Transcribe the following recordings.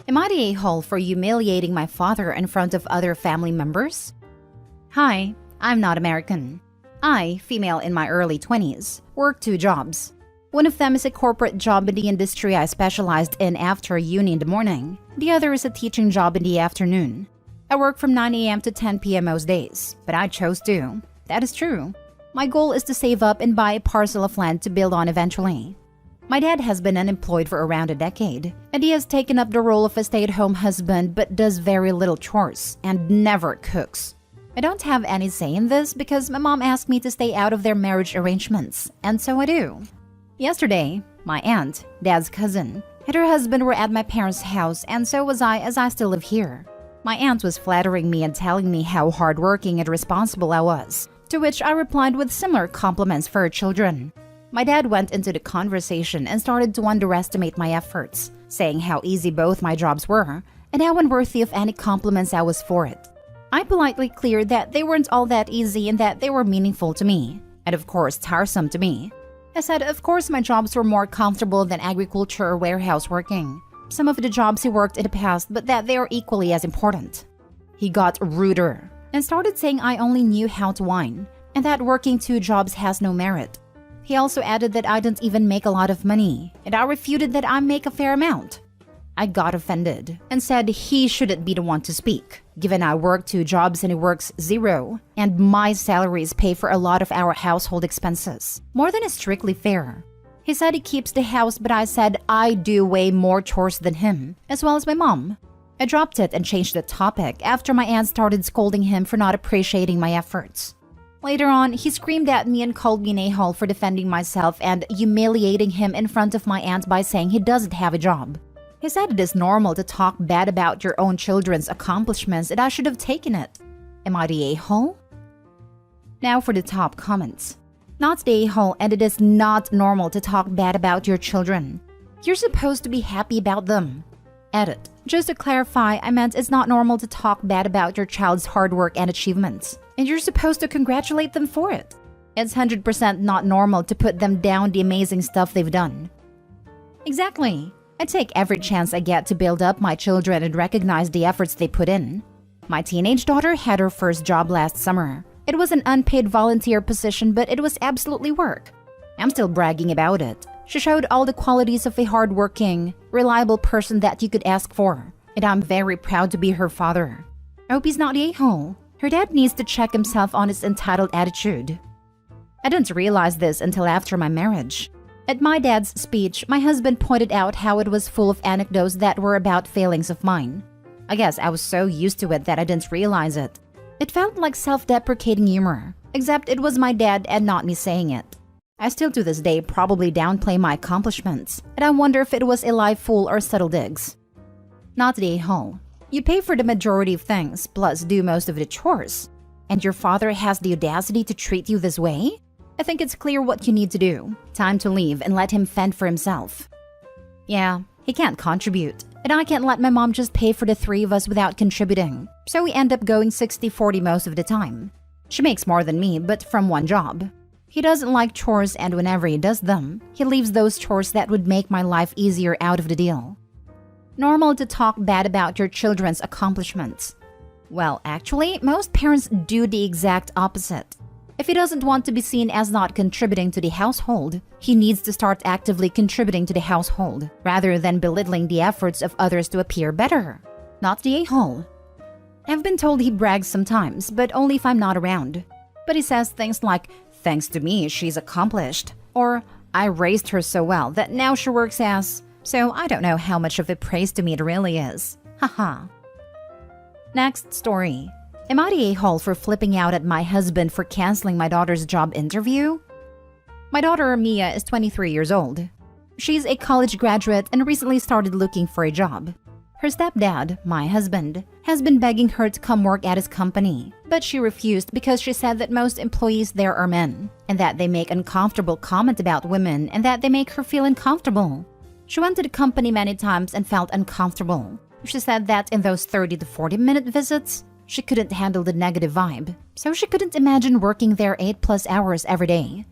Am I the a-hole for humiliating my father in front of other family members? Hi, I'm not American. I, female in my early 20s, work 2 jobs. One of them is a corporate job in the industry I specialized in after uni in the morning. The other is a teaching job in the afternoon. I work from 9 a.m. to 10 p.m. most days, but I chose to. That is true. My goal is to save up and buy a parcel of land to build on eventually. My dad has been unemployed for around a decade, and he has taken up the role of a stay-at-home husband but does very little chores and never cooks. I don't have any say in this because my mom asked me to stay out of their marriage arrangements, and so I do. Yesterday, my aunt, dad's cousin, and her husband were at my parents' house, and so was I, as I still live here. My aunt was flattering me and telling me how hardworking and responsible I was, to which I replied with similar compliments for her children. My dad went into the conversation and started to underestimate my efforts, saying how easy both my jobs were and how unworthy of any compliments I was for it. I politely cleared that they weren't all that easy and that they were meaningful to me, and of course tiresome to me. I said of course my jobs were more comfortable than agriculture or warehouse working, some of the jobs he worked in the past, but that they are equally as important. He got ruder and started saying I only knew how to whine and that working 2 jobs has no merit. He also added that I didn't even make a lot of money, and I refuted that I make a fair amount. I got offended and said he shouldn't be the one to speak, given I work 2 jobs and he works 0, and my salaries pay for a lot of our household expenses, more than is strictly fair. He said he keeps the house, but I said I do way more chores than him, as well as my mom. I dropped it and changed the topic after my aunt started scolding him for not appreciating my efforts. Later on, he screamed at me and called me an a-hole for defending myself and humiliating him in front of my aunt by saying he doesn't have a job. He said it is normal to talk bad about your own children's accomplishments and I should have taken it. Am I the a-hole? Now for the top comments. Not the a-hole, and it is not normal to talk bad about your children. You're supposed to be happy about them. Edit. Just to clarify, I meant it's not normal to talk bad about your child's hard work and achievements, and you're supposed to congratulate them for it. It's 100% not normal to put them down the amazing stuff they've done. Exactly. I take every chance I get to build up my children and recognize the efforts they put in. My teenage daughter had her first job last summer. It was an unpaid volunteer position, but it was absolutely work. I'm still bragging about it. She showed all the qualities of a hardworking, reliable person that you could ask for, and I'm very proud to be her father. I hope he's not the a-hole. Her dad needs to check himself on his entitled attitude. I didn't realize this until after my marriage. At my dad's speech, my husband pointed out how it was full of anecdotes that were about failings of mine. I guess I was so used to it that I didn't realize it. It felt like self-deprecating humor, except it was my dad and not me saying it. I still to this day probably downplay my accomplishments, and I wonder if it was a live fool or subtle digs. Not the a-hole. You pay for the majority of things, plus do most of the chores. And your father has the audacity to treat you this way? I think it's clear what you need to do. Time to leave and let him fend for himself. Yeah, he can't contribute, and I can't let my mom just pay for the 3 of us without contributing, so we end up going 60-40 most of the time. She makes more than me, but from 1 job. He doesn't like chores, and whenever he does them, he leaves those chores that would make my life easier out of the deal. Normal to talk bad about your children's accomplishments. Well, actually, most parents do the exact opposite. If he doesn't want to be seen as not contributing to the household, he needs to start actively contributing to the household, rather than belittling the efforts of others to appear better. Not the a-hole. I've been told he brags sometimes, but only if I'm not around. But he says things like, "Thanks to me, she's accomplished," or "I raised her so well that now she works as," so I don't know how much of a praise to me it really is. Haha. Next story. Am I the a-hole for flipping out at my husband for canceling my daughter's job interview? My daughter, Mia, is 23 years old. She's a college graduate and recently started looking for a job. Her stepdad, my husband, has been begging her to come work at his company, but she refused because she said that most employees there are men, and that they make uncomfortable comments about women and that they make her feel uncomfortable. She went to the company many times and felt uncomfortable. She said that in those 30 to 40-minute visits, she couldn't handle the negative vibe, so she couldn't imagine working there 8+ hours every day.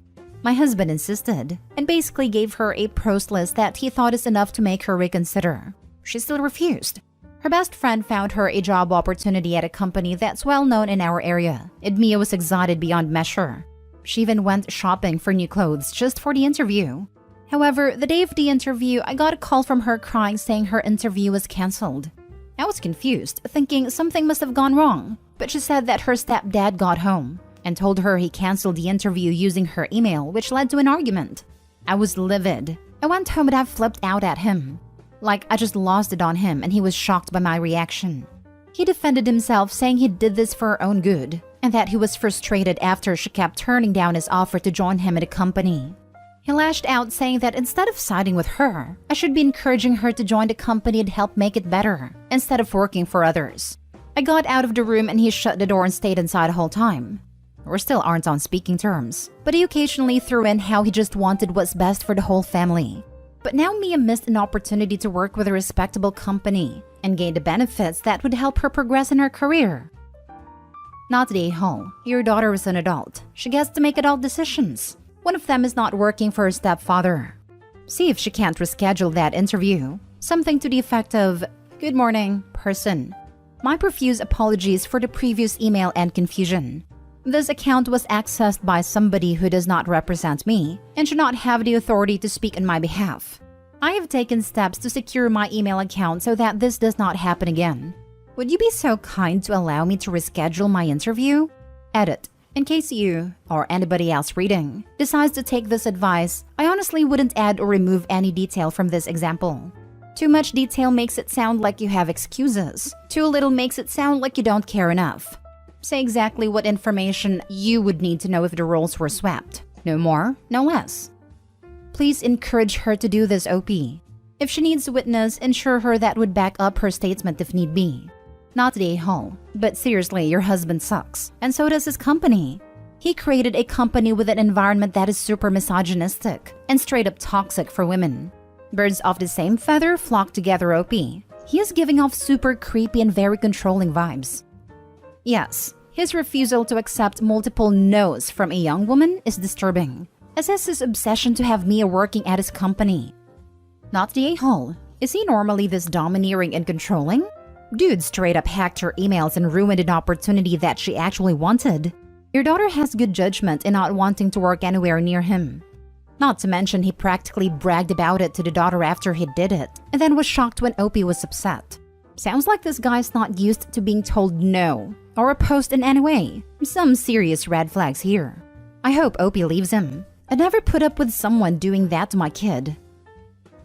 My husband insisted, and basically gave her a pros list that he thought is enough to make her reconsider. She still refused. Her best friend found her a job opportunity at a company that's well known in our area, and Mia was excited beyond measure. She even went shopping for new clothes just for the interview. However, the day of the interview, I got a call from her crying saying her interview was cancelled. I was confused, thinking something must have gone wrong, but she said that her stepdad got home and told her he cancelled the interview using her email, which led to an argument. I was livid. I went home and I flipped out at him. Like I just lost it on him and he was shocked by my reaction. He defended himself, saying he did this for her own good and that he was frustrated after she kept turning down his offer to join him at a company. He lashed out, saying that instead of siding with her, I should be encouraging her to join the company and help make it better, instead of working for others. I got out of the room and he shut the door and stayed inside the whole time. We still aren't on speaking terms, but he occasionally threw in how he just wanted what's best for the whole family. But now Mia missed an opportunity to work with a respectable company and gain the benefits that would help her progress in her career. Not the aall. Your daughter is an adult. She gets to make adult decisions. One of them is not working for her stepfather. See if she can't reschedule that interview. Something to the effect of, "Good morning, person. My profuse apologies for the previous email and confusion. This account was accessed by somebody who does not represent me and should not have the authority to speak on my behalf. I have taken steps to secure my email account so that this does not happen again. Would you be so kind to allow me to reschedule my interview?" Edit. In case you, or anybody else reading, decides to take this advice, I honestly wouldn't add or remove any detail from this example. Too much detail makes it sound like you have excuses. Too little makes it sound like you don't care enough. Say exactly what information you would need to know if the roles were swapped. No more, no less. Please encourage her to do this, OP. If she needs a witness, ensure her that would back up her statement if need be. Not the aall, but seriously, your husband sucks, and so does his company. He created a company with an environment that is super misogynistic and straight up toxic for women. Birds of the same feather flock together, OP. He is giving off super creepy and very controlling vibes. Yes, his refusal to accept multiple no's from a young woman is disturbing, as is his obsession to have Mia working at his company. Not the aall. Is he normally this domineering and controlling? Dude straight up hacked her emails and ruined an opportunity that she actually wanted. Your daughter has good judgment in not wanting to work anywhere near him. Not to mention he practically bragged about it to the daughter after he did it, and then was shocked when Opie was upset. Sounds like this guy's not used to being told no, or opposed in any way. Some serious red flags here. I hope Opie leaves him. I'd never put up with someone doing that to my kid.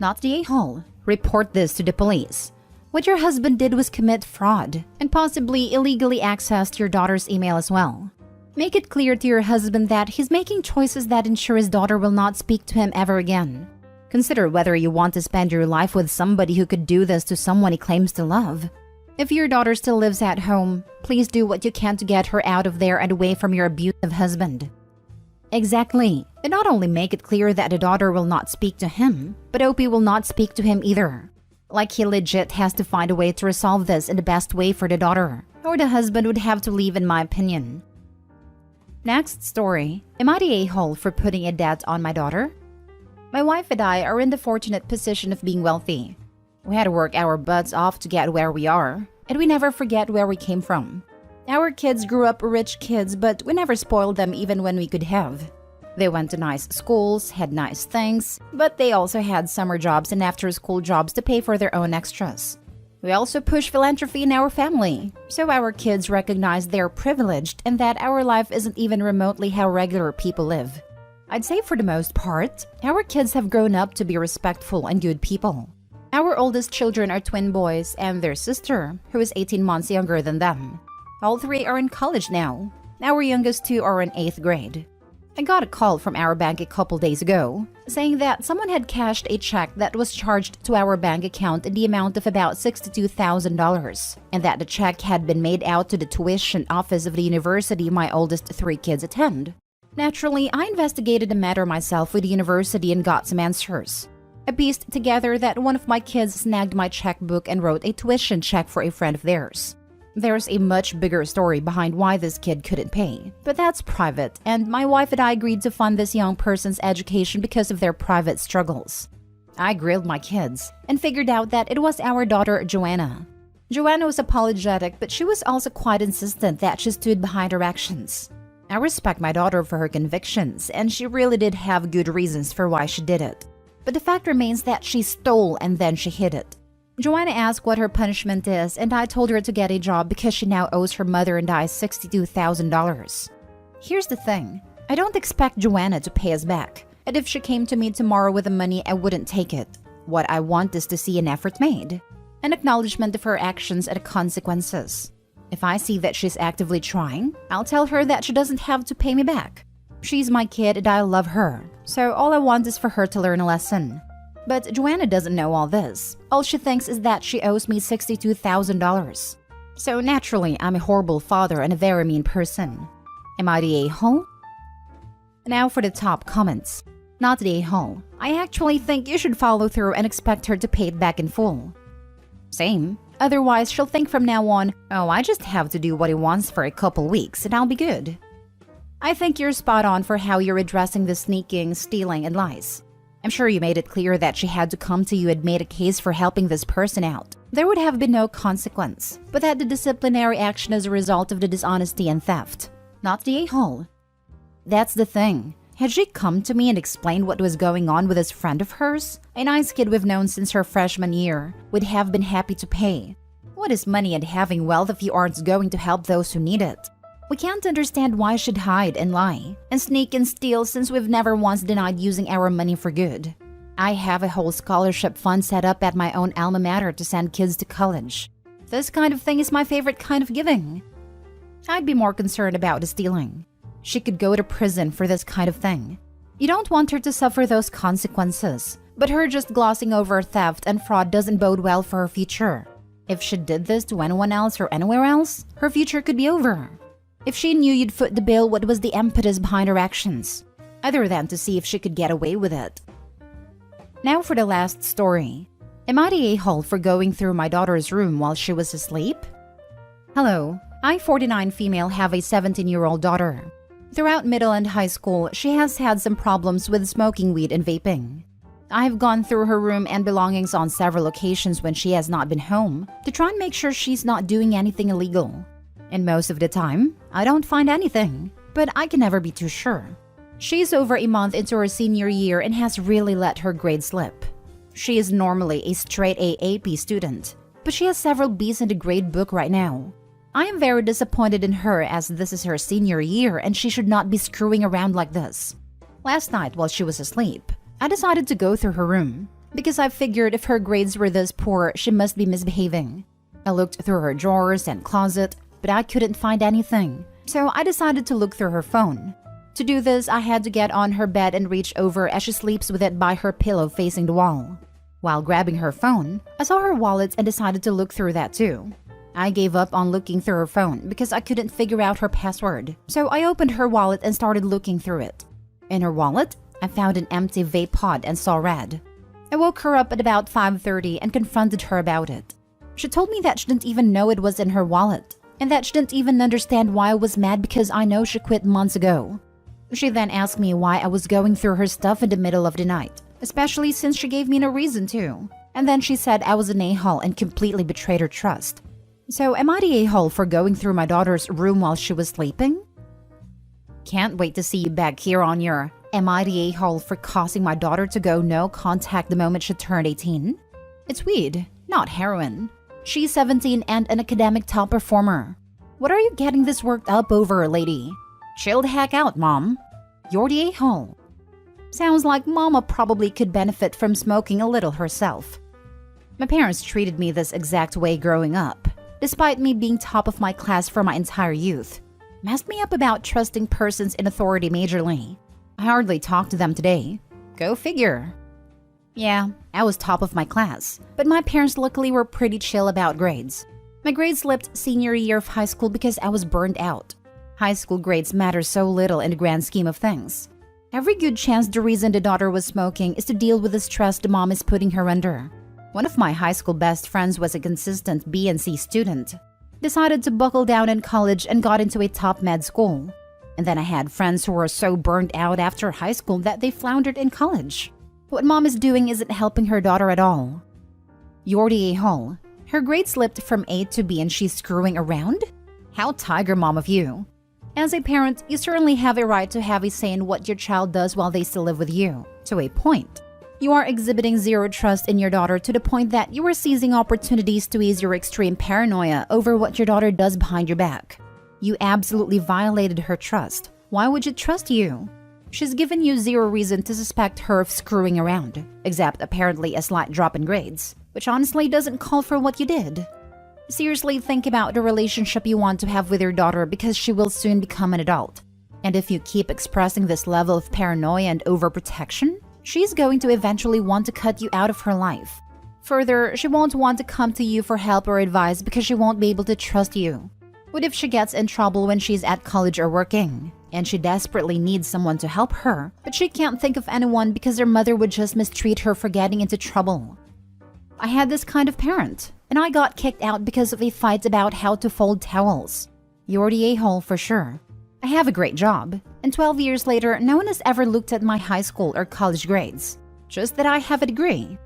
Not the aall. Report this to the police. What your husband did was commit fraud, and possibly illegally accessed your daughter's email as well. Make it clear to your husband that he's making choices that ensure his daughter will not speak to him ever again. Consider whether you want to spend your life with somebody who could do this to someone he claims to love. If your daughter still lives at home, please do what you can to get her out of there and away from your abusive husband. Exactly. And not only make it clear that the daughter will not speak to him, but Opie will not speak to him either. Like he legit has to find a way to resolve this in the best way for the daughter, or the husband would have to leave, in my opinion. Next story. Am I the a-hole for putting a debt on my daughter? My wife and I are in the fortunate position of being wealthy. We had to work our butts off to get where we are, and we never forget where we came from. Our kids grew up rich kids, but we never spoiled them even when we could have. They went to nice schools, had nice things, but they also had summer jobs and after-school jobs to pay for their own extras. We also push philanthropy in our family, so our kids recognize they're privileged and that our life isn't even remotely how regular people live. I'd say for the most part, our kids have grown up to be respectful and good people. Our oldest children are twin boys and their sister, who is 18 months younger than them. All three are in college now. Our youngest two are in 8th grade. I got a call from our bank a couple days ago, saying that someone had cashed a check that was charged to our bank account in the amount of about $62,000, and that the check had been made out to the tuition office of the university my oldest 3 kids attend. Naturally, I investigated the matter myself with the university and got some answers. I pieced together that one of my kids snagged my checkbook and wrote a tuition check for a friend of theirs. There's a much bigger story behind why this kid couldn't pay, but that's private, and my wife and I agreed to fund this young person's education because of their private struggles. I grilled my kids and figured out that it was our daughter, Joanna. Joanna was apologetic, but she was also quite insistent that she stood behind her actions. I respect my daughter for her convictions, and she really did have good reasons for why she did it. But the fact remains that she stole and then she hid it. Joanna asked what her punishment is, and I told her to get a job because she now owes her mother and I $62,000. Here's the thing. I don't expect Joanna to pay us back, and if she came to me tomorrow with the money, I wouldn't take it. What I want is to see an effort made, an acknowledgement of her actions and the consequences. If I see that she's actively trying, I'll tell her that she doesn't have to pay me back. She's my kid and I love her, so all I want is for her to learn a lesson. But Joanna doesn't know all this. All she thinks is that she owes me $62,000. So naturally, I'm a horrible father and a very mean person. Am I the a-hole? Now for the top comments. Not the a-hole. I actually think you should follow through and expect her to pay it back in full. Same. Otherwise, she'll think from now on, oh, I just have to do what he wants for a couple weeks and I'll be good. I think you're spot on for how you're addressing the sneaking, stealing, and lies. I'm sure you made it clear that she had to come to you and made a case for helping this person out. There would have been no consequence, but that the disciplinary action is a result of the dishonesty and theft, not the a-hole. That's the thing. Had she come to me and explained what was going on with this friend of hers, a nice kid we've known since her freshman year, would have been happy to pay. What is money and having wealth if you aren't going to help those who need it? We can't understand why she'd hide and lie, and sneak and steal since we've never once denied using our money for good. I have a whole scholarship fund set up at my own alma mater to send kids to college. This kind of thing is my favorite kind of giving. I'd be more concerned about the stealing. She could go to prison for this kind of thing. You don't want her to suffer those consequences, but her just glossing over theft and fraud doesn't bode well for her future. If she did this to anyone else or anywhere else, her future could be over. If she knew you'd foot the bill, what was the impetus behind her actions? Other than to see if she could get away with it. Now for the last story. Am I the a-hole for going through my daughter's room while she was asleep? Hello, I, 49 female, have a 17-year-old daughter. Throughout middle and high school, she has had some problems with smoking weed and vaping. I have gone through her room and belongings on several occasions when she has not been home to try and make sure she's not doing anything illegal. And most of the time, I don't find anything, but I can never be too sure. She's over a month into her senior year and has really let her grades slip. She is normally a straight A AP student, but she has several B's in the grade book right now. I am very disappointed in her as this is her senior year and she should not be screwing around like this. Last night while she was asleep, I decided to go through her room because I figured if her grades were this poor, she must be misbehaving. I looked through her drawers and closet, but I couldn't find anything, so I decided to look through her phone. To do this, I had to get on her bed and reach over as she sleeps with it by her pillow facing the wall. While grabbing her phone, I saw her wallet and decided to look through that too. I gave up on looking through her phone because I couldn't figure out her password, so I opened her wallet and started looking through it. In her wallet, I found an empty vape pod and saw red. I woke her up at about 5:30 and confronted her about it. She told me that she didn't even know it was in her wallet, and that she didn't even understand why I was mad because I know she quit months ago. She then asked me why I was going through her stuff in the middle of the night, especially since she gave me no reason to. And then she said I was an a-hole and completely betrayed her trust. So am I the a-hole for going through my daughter's room while she was sleeping? Can't wait to see you back here on your am I the a-hole for causing my daughter to go no contact the moment she turned 18? It's weed, not heroin. She's 17 and an academic top performer. What are you getting this worked up over, lady? Chill the heck out, Mom. You're the a-hole. Sounds like Mama probably could benefit from smoking a little herself. My parents treated me this exact way growing up, despite me being top of my class for my entire youth. Messed me up about trusting persons in authority majorly. I hardly talk to them today. Go figure. Yeah, I was top of my class, but my parents luckily were pretty chill about grades. My grades slipped senior year of high school because I was burned out. High school grades matter so little in the grand scheme of things. Every good chance the reason the daughter was smoking is to deal with the stress the mom is putting her under. One of my high school best friends was a consistent B and C student. Decided to buckle down in college and got into a top med school. And then I had friends who were so burned out after high school that they floundered in college. What mom is doing isn't helping her daughter at all. You're the a-hole. Her grade slipped from A to B and she's screwing around? How tiger mom of you. As a parent, you certainly have a right to have a say in what your child does while they still live with you, to a point. You are exhibiting zero trust in your daughter to the point that you are seizing opportunities to ease your extreme paranoia over what your daughter does behind your back. You absolutely violated her trust. Why would you trust you? She's given you zero reason to suspect her of screwing around, except apparently a slight drop in grades, which honestly doesn't call for what you did. Seriously think about the relationship you want to have with your daughter because she will soon become an adult. And if you keep expressing this level of paranoia and overprotection, she's going to eventually want to cut you out of her life. Further, she won't want to come to you for help or advice because she won't be able to trust you. What if she gets in trouble when she's at college or working, and she desperately needs someone to help her, but she can't think of anyone because her mother would just mistreat her for getting into trouble? I had this kind of parent, and I got kicked out because of a fight about how to fold towels. You're the a-hole for sure. I have a great job, and 12 years later, no one has ever looked at my high school or college grades. Just that I have a degree.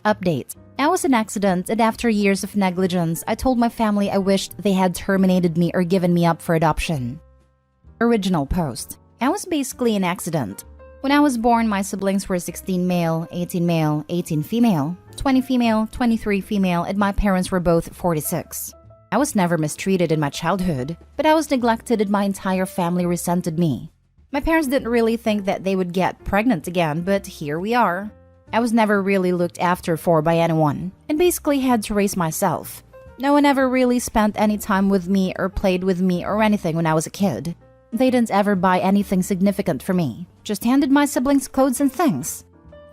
Update. I was an accident, and after years of negligence, I told my family I wished they had terminated me or given me up for adoption. Original post. I was basically an accident. When I was born, my siblings were 16 male, 18 female, 20 female, 23 female, and my parents were both 46. I was never mistreated in my childhood, but I was neglected and my entire family resented me. My parents didn't really think that they would get pregnant again, but here we are. I was never really looked after for by anyone, and basically had to raise myself. No one ever really spent any time with me or played with me or anything when I was a kid. They didn't ever buy anything significant for me, just handed my siblings clothes and things.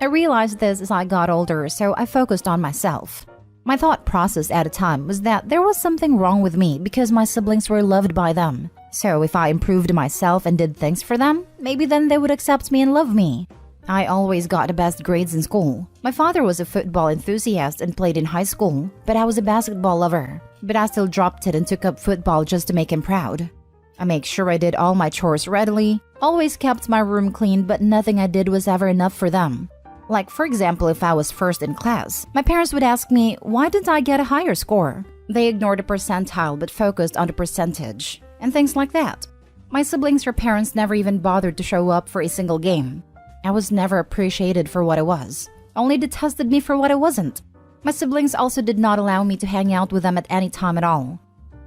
I realized this as I got older, so I focused on myself. My thought process at the time was that there was something wrong with me because my siblings were loved by them. So if I improved myself and did things for them, maybe then they would accept me and love me. I always got the best grades in school. My father was a football enthusiast and played in high school, but I was a basketball lover. But I still dropped it and took up football just to make him proud. I make sure I did all my chores readily, always kept my room clean, but nothing I did was ever enough for them. Like, for example, if I was first in class, my parents would ask me, why didn't I get a higher score? They ignored the percentile but focused on the percentage, and things like that. My siblings or parents never even bothered to show up for a single game. I was never appreciated for what I was, only detested me for what I wasn't. My siblings also did not allow me to hang out with them at any time at all.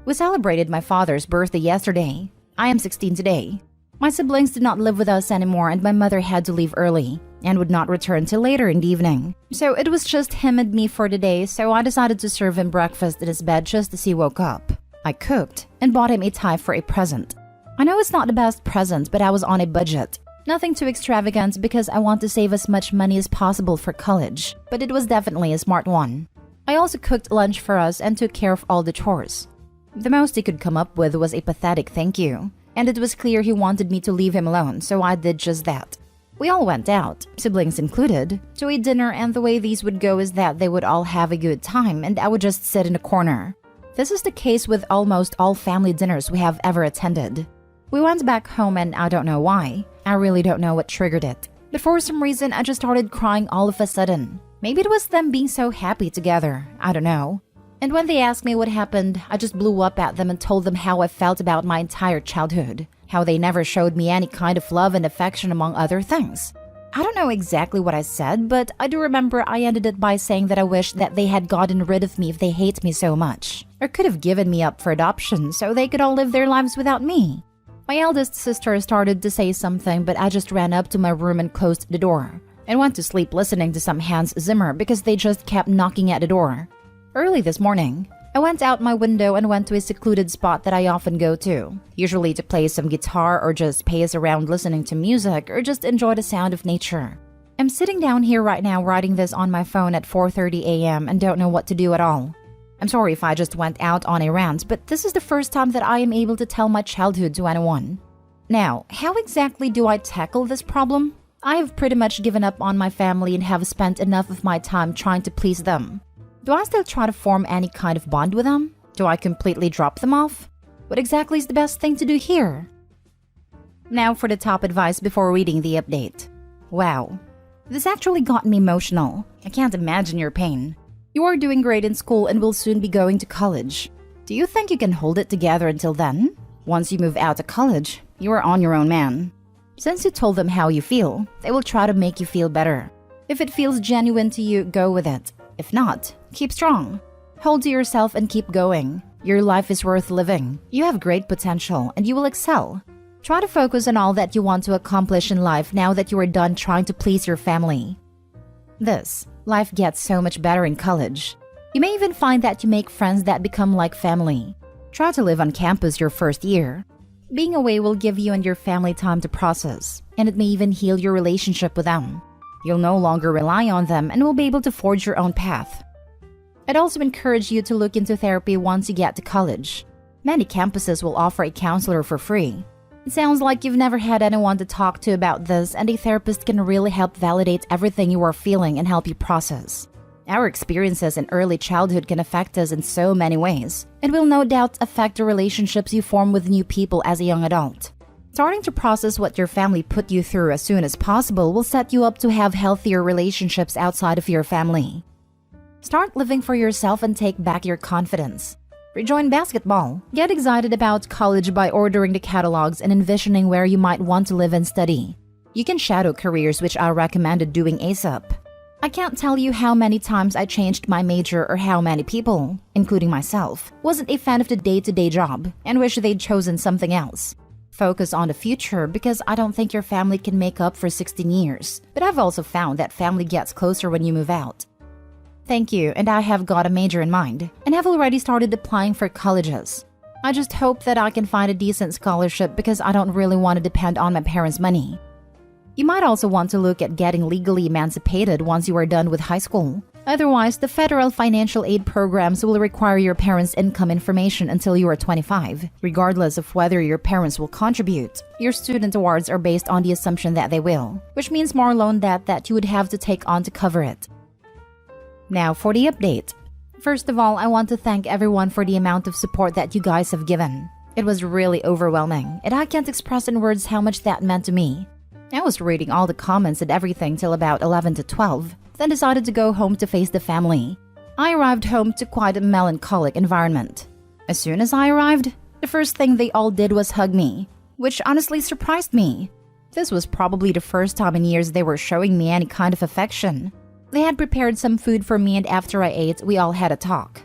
We celebrated my father's birthday yesterday. I am 16 today. My siblings did not live with us anymore and my mother had to leave early and would not return till later in the evening. So it was just him and me for the day, so I decided to serve him breakfast in his bed just as he woke up. I cooked and bought him a tie for a present. I know it's not the best present, but I was on a budget. Nothing too extravagant because I want to save as much money as possible for college, but it was definitely a smart one. I also cooked lunch for us and took care of all the chores. The most he could come up with was a pathetic thank you, and it was clear he wanted me to leave him alone, so I did just that. We all went out, siblings included, to a dinner, and the way these would go is that they would all have a good time and I would just sit in a corner. This is the case with almost all family dinners we have ever attended. We went back home and I don't know why. I really don't know what triggered it. But for some reason, I just started crying all of a sudden. Maybe it was them being so happy together. I don't know. And when they asked me what happened, I just blew up at them and told them how I felt about my entire childhood. How they never showed me any kind of love and affection among other things. I don't know exactly what I said, but I do remember I ended it by saying that I wish that they had gotten rid of me if they hate me so much. Or could have given me up for adoption so they could all live their lives without me. My eldest sister started to say something, but I just ran up to my room and closed the door. And went to sleep listening to some Hans Zimmer because they just kept knocking at the door. Early this morning, I went out my window and went to a secluded spot that I often go to, usually to play some guitar or just pace around listening to music or just enjoy the sound of nature. I'm sitting down here right now writing this on my phone at 4:30 a.m. and don't know what to do at all. I'm sorry if I just went out on a rant, but this is the first time that I am able to tell my childhood to anyone. Now, how exactly do I tackle this problem? I have pretty much given up on my family and have spent enough of my time trying to please them. Do I still try to form any kind of bond with them? Do I completely drop them off? What exactly is the best thing to do here? Now for the top advice before reading the update. Wow. This actually got me emotional. I can't imagine your pain. You are doing great in school and will soon be going to college. Do you think you can hold it together until then? Once you move out of college, you are on your own, man. Since you told them how you feel, they will try to make you feel better. If it feels genuine to you, go with it. If not, keep strong. Hold to yourself and keep going. Your life is worth living. You have great potential and you will excel. Try to focus on all that you want to accomplish in life now that you are done trying to please your family. Life gets so much better in college. You may even find that you make friends that become like family. Try to live on campus your first year. Being away will give you and your family time to process, and it may even heal your relationship with them. You'll no longer rely on them and will be able to forge your own path. I'd also encourage you to look into therapy once you get to college. Many campuses will offer a counselor for free. It sounds like you've never had anyone to talk to about this, and a therapist can really help validate everything you are feeling and help you process. Our experiences in early childhood can affect us in so many ways, and will no doubt affect the relationships you form with new people as a young adult. Starting to process what your family put you through as soon as possible will set you up to have healthier relationships outside of your family. Start living for yourself and take back your confidence. Rejoin basketball. Get excited about college by ordering the catalogs and envisioning where you might want to live and study. You can shadow careers, which I recommended doing ASAP. I can't tell you how many times I changed my major or how many people, including myself, wasn't a fan of the day-to-day job and wish they'd chosen something else. Focus on the future because I don't think your family can make up for 16 years, but I've also found that family gets closer when you move out. Thank you, and I have got a major in mind, and have already started applying for colleges. I just hope that I can find a decent scholarship because I don't really want to depend on my parents' money. You might also want to look at getting legally emancipated once you are done with high school. Otherwise, the federal financial aid programs will require your parents' income information until you are 25, regardless of whether your parents will contribute. Your student awards are based on the assumption that they will, which means more loan debt that you would have to take on to cover it. Now for the update. First of all, I want to thank everyone for the amount of support that you guys have given. It was really overwhelming, and I can't express in words how much that meant to me. I was reading all the comments and everything till about 11 to 12, then decided to go home to face the family. I arrived home to quite a melancholic environment. As soon as I arrived, the first thing they all did was hug me, which honestly surprised me. This was probably the first time in years they were showing me any kind of affection. They had prepared some food for me, and after I ate, we all had a talk.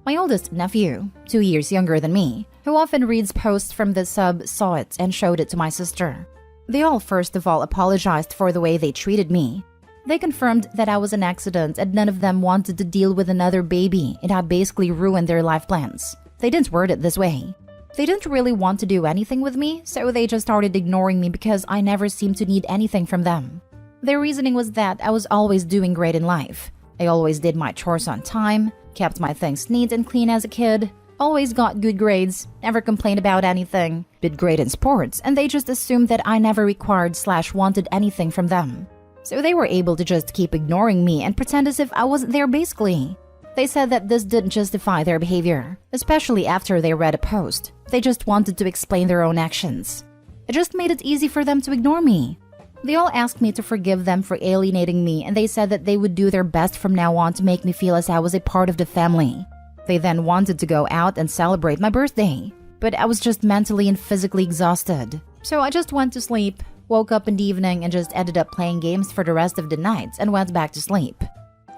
My oldest nephew, 2 years younger than me, who often reads posts from the sub, saw it and showed it to my sister. They all first of all apologized for the way they treated me. They confirmed that I was an accident and none of them wanted to deal with another baby, and I basically ruined their life plans. They didn't word it this way. They didn't really want to do anything with me, so they just started ignoring me because I never seemed to need anything from them. Their reasoning was that I was always doing great in life. I always did my chores on time, kept my things neat and clean as a kid, always got good grades, never complained about anything, did great in sports, and they just assumed that I never required/wanted anything from them. So they were able to just keep ignoring me and pretend as if I wasn't there basically. They said that this didn't justify their behavior, especially after they read a post. They just wanted to explain their own actions. It just made it easy for them to ignore me. They all asked me to forgive them for alienating me, and they said that they would do their best from now on to make me feel as I was a part of the family. They then wanted to go out and celebrate my birthday, but I was just mentally and physically exhausted. So I just went to sleep, woke up in the evening, and just ended up playing games for the rest of the night and went back to sleep.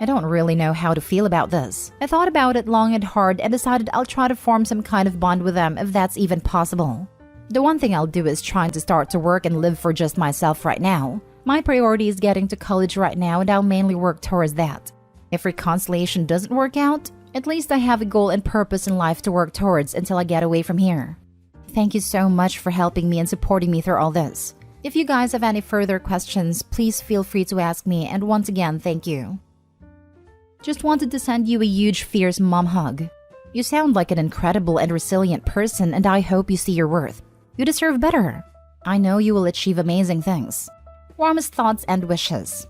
I don't really know how to feel about this. I thought about it long and hard and decided I'll try to form some kind of bond with them if that's even possible. The one thing I'll do is trying to start to work and live for just myself right now. My priority is getting to college right now, and I'll mainly work towards that. If reconciliation doesn't work out, at least I have a goal and purpose in life to work towards until I get away from here. Thank you so much for helping me and supporting me through all this. If you guys have any further questions, please feel free to ask me, and once again, thank you. Just wanted to send you a huge fierce mom hug. You sound like an incredible and resilient person, and I hope you see your worth. You deserve better. I know you will achieve amazing things. Warmest thoughts and wishes.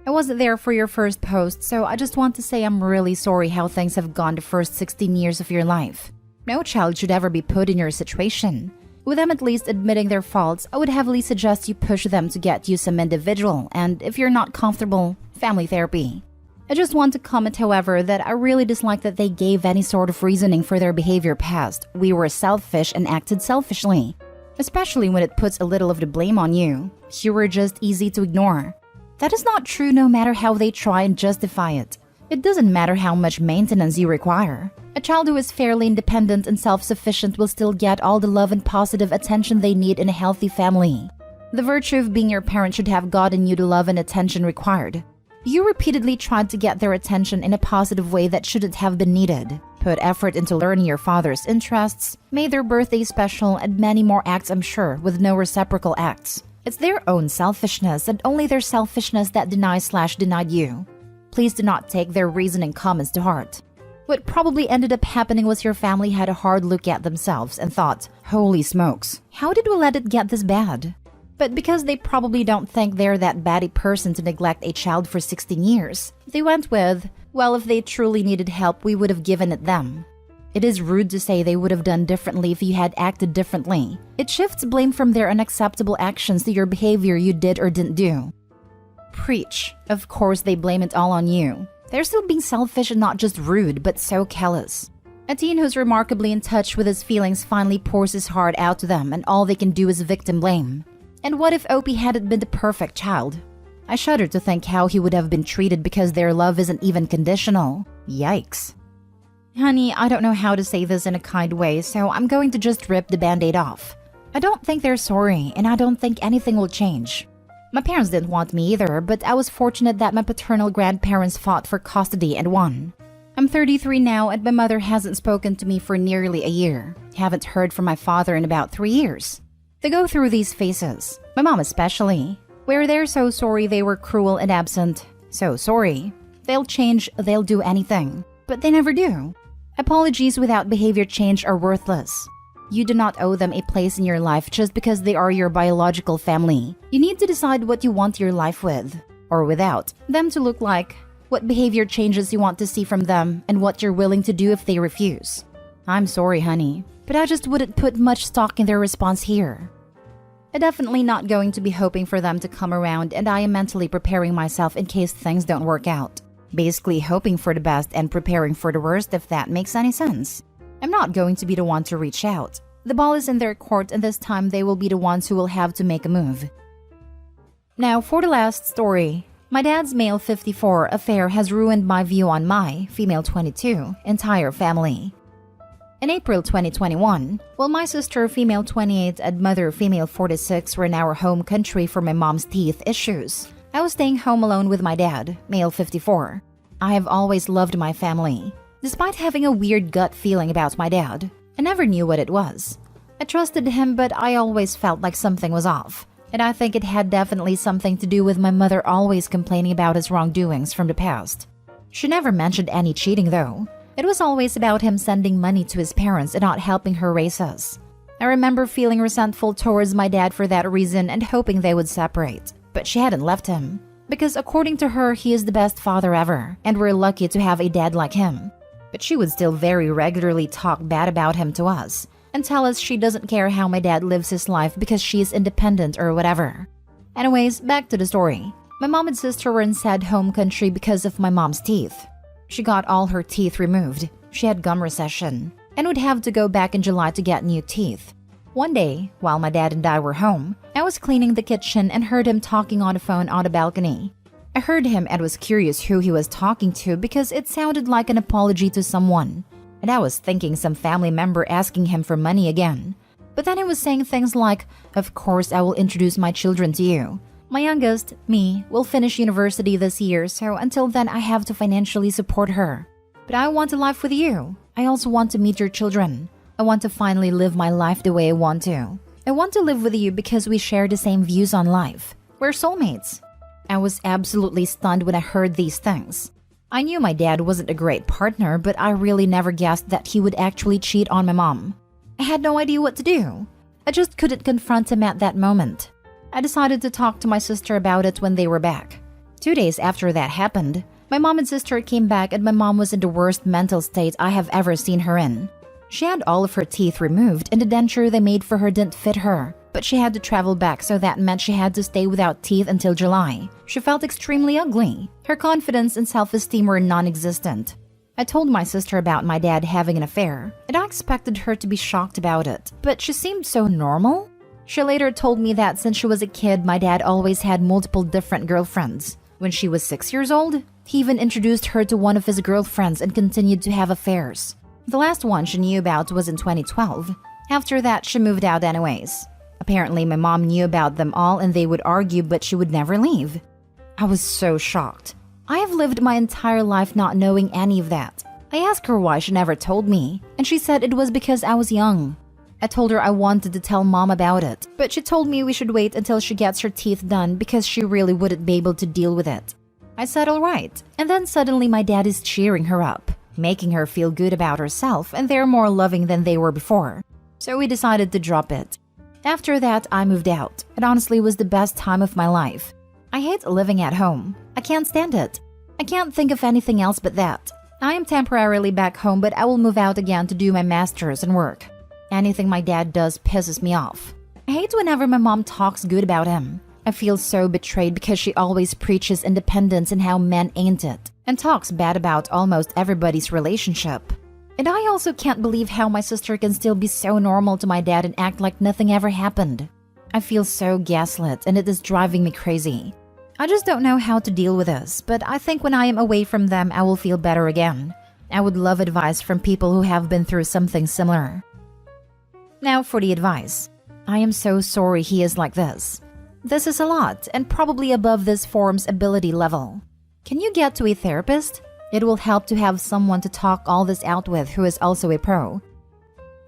I wasn't there for your first post, so I just want to say I'm really sorry how things have gone the first 16 years of your life. No child should ever be put in your situation. With them at least admitting their faults, I would heavily suggest you push them to get you some individual, and if you're not comfortable, family therapy. I just want to comment, however, that I really dislike that they gave any sort of reasoning for their behavior past. We were selfish and acted selfishly. Especially when it puts a little of the blame on you. You were just easy to ignore. That is not true no matter how they try and justify it. It doesn't matter how much maintenance you require. A child who is fairly independent and self-sufficient will still get all the love and positive attention they need in a healthy family. The virtue of being your parent should have gotten you the love and attention required. You repeatedly tried to get their attention in a positive way that shouldn't have been needed. Put effort into learning your father's interests, made their birthday special, and many more acts, I'm sure, with no reciprocal acts. It's their own selfishness and only their selfishness that denied you. Please do not take their reasoning comments to heart. What probably ended up happening was your family had a hard look at themselves and thought, holy smokes, how did we let it get this bad? But because they probably don't think they're that batty person to neglect a child for 16 years, they went with, well, if they truly needed help, we would have given it them. It is rude to say they would have done differently if you had acted differently. It shifts blame from their unacceptable actions to your behavior you did or didn't do. Preach. Of course they blame it all on you. They're still being selfish and not just rude, but so callous. A teen who's remarkably in touch with his feelings finally pours his heart out to them and all they can do is victim blame. And what if Opie hadn't been the perfect child? I shudder to think how he would have been treated because their love isn't even conditional. Yikes. Honey, I don't know how to say this in a kind way, so I'm going to just rip the band-aid off. I don't think they're sorry, and I don't think anything will change. My parents didn't want me either, but I was fortunate that my paternal grandparents fought for custody and won. I'm 33 now, and my mother hasn't spoken to me for nearly a year. Haven't heard from my father in about 3 years. They go through these phases, my mom especially, where they're so sorry they were cruel and absent. So sorry. They'll change, they'll do anything. But they never do. Apologies without behavior change are worthless. You do not owe them a place in your life just because they are your biological family. You need to decide what you want your life with, or without, them to look like, what behavior changes you want to see from them, and what you're willing to do if they refuse. I'm sorry, honey, but I just wouldn't put much stock in their response here. I'm definitely not going to be hoping for them to come around, and I am mentally preparing myself in case things don't work out. Basically hoping for the best and preparing for the worst, if that makes any sense. I'm not going to be the one to reach out. The ball is in their court, and this time they will be the ones who will have to make a move. Now for the last story. My dad's male 54 affair has ruined my view on my, female 22, entire family. In April 2021, while my sister, female 28, and mother, female 46, were in our home country for my mom's teeth issues, I was staying home alone with my dad, male 54. I have always loved my family. Despite having a weird gut feeling about my dad, I never knew what it was. I trusted him, but I always felt like something was off. And I think it had definitely something to do with my mother always complaining about his wrongdoings from the past. She never mentioned any cheating though. It was always about him sending money to his parents and not helping her raise us. I remember feeling resentful towards my dad for that reason and hoping they would separate. But she hadn't left him. Because according to her, he is the best father ever, and we're lucky to have a dad like him. But she would still very regularly talk bad about him to us, and tell us she doesn't care how my dad lives his life because she is independent or whatever. Anyways, back to the story. My mom and sister were in sad home country because of my mom's teeth. She got all her teeth removed. She had gum recession, and would have to go back in July to get new teeth. One day, while my dad and I were home, I was cleaning the kitchen and heard him talking on the phone on the balcony. I heard him and was curious who he was talking to because it sounded like an apology to someone. And I was thinking some family member asking him for money again. But then he was saying things like, "Of course I will introduce my children to you. My youngest, me, will finish university this year, so until then I have to financially support her. But I want a life with you. I also want to meet your children. I want to finally live my life the way I want to. I want to live with you because we share the same views on life. We're soulmates." I was absolutely stunned when I heard these things. I knew my dad wasn't a great partner, but I really never guessed that he would actually cheat on my mom. I had no idea what to do. I just couldn't confront him at that moment. I decided to talk to my sister about it when they were back. 2 days after that happened, my mom and sister came back and my mom was in the worst mental state I have ever seen her in. She had all of her teeth removed and the denture they made for her didn't fit her, but she had to travel back, so that meant she had to stay without teeth until July. She felt extremely ugly. Her confidence and self-esteem were non-existent. I told my sister about my dad having an affair, and I expected her to be shocked about it, but she seemed so normal. She later told me that since she was a kid, my dad always had multiple different girlfriends. When she was 6 years old, he even introduced her to one of his girlfriends and continued to have affairs. The last one she knew about was in 2012. After that, she moved out anyways. Apparently, my mom knew about them all and they would argue, but she would never leave. I was so shocked. I have lived my entire life not knowing any of that. I asked her why she never told me, and she said it was because I was young. I told her I wanted to tell mom about it, but she told me we should wait until she gets her teeth done because she really wouldn't be able to deal with it. I said alright, and then suddenly my dad is cheering her up, making her feel good about herself, and they're more loving than they were before. So we decided to drop it. After that, I moved out. It honestly was the best time of my life. I hate living at home. I can't stand it. I can't think of anything else but that. I am temporarily back home, but I will move out again to do my master's and work. Anything my dad does pisses me off. I hate whenever my mom talks good about him. I feel so betrayed because she always preaches independence and how men ain't it, and talks bad about almost everybody's relationship. And I also can't believe how my sister can still be so normal to my dad and act like nothing ever happened. I feel so gaslit and it is driving me crazy. I just don't know how to deal with this, but I think when I am away from them, I will feel better again. I would love advice from people who have been through something similar. Now for the advice. I am so sorry he is like this. This is a lot and probably above this form's ability level. Can you get to a therapist? It will help to have someone to talk all this out with who is also a pro.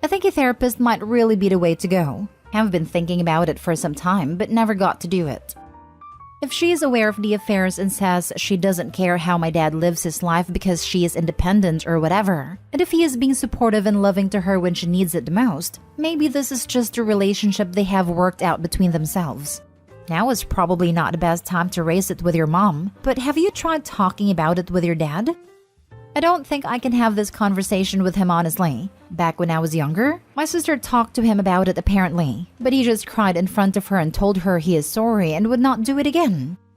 I think a therapist might really be the way to go. I've been thinking about it for some time but never got to do it. If she is aware of the affairs and says she doesn't care how my dad lives his life because she is independent or whatever, and if he is being supportive and loving to her when she needs it the most, maybe this is just a relationship they have worked out between themselves. Now is probably not the best time to raise it with your mom, but have you tried talking about it with your dad? I don't think I can have this conversation with him honestly. Back when I was younger, my sister talked to him about it apparently, but he just cried in front of her and told her he is sorry and would not do it again.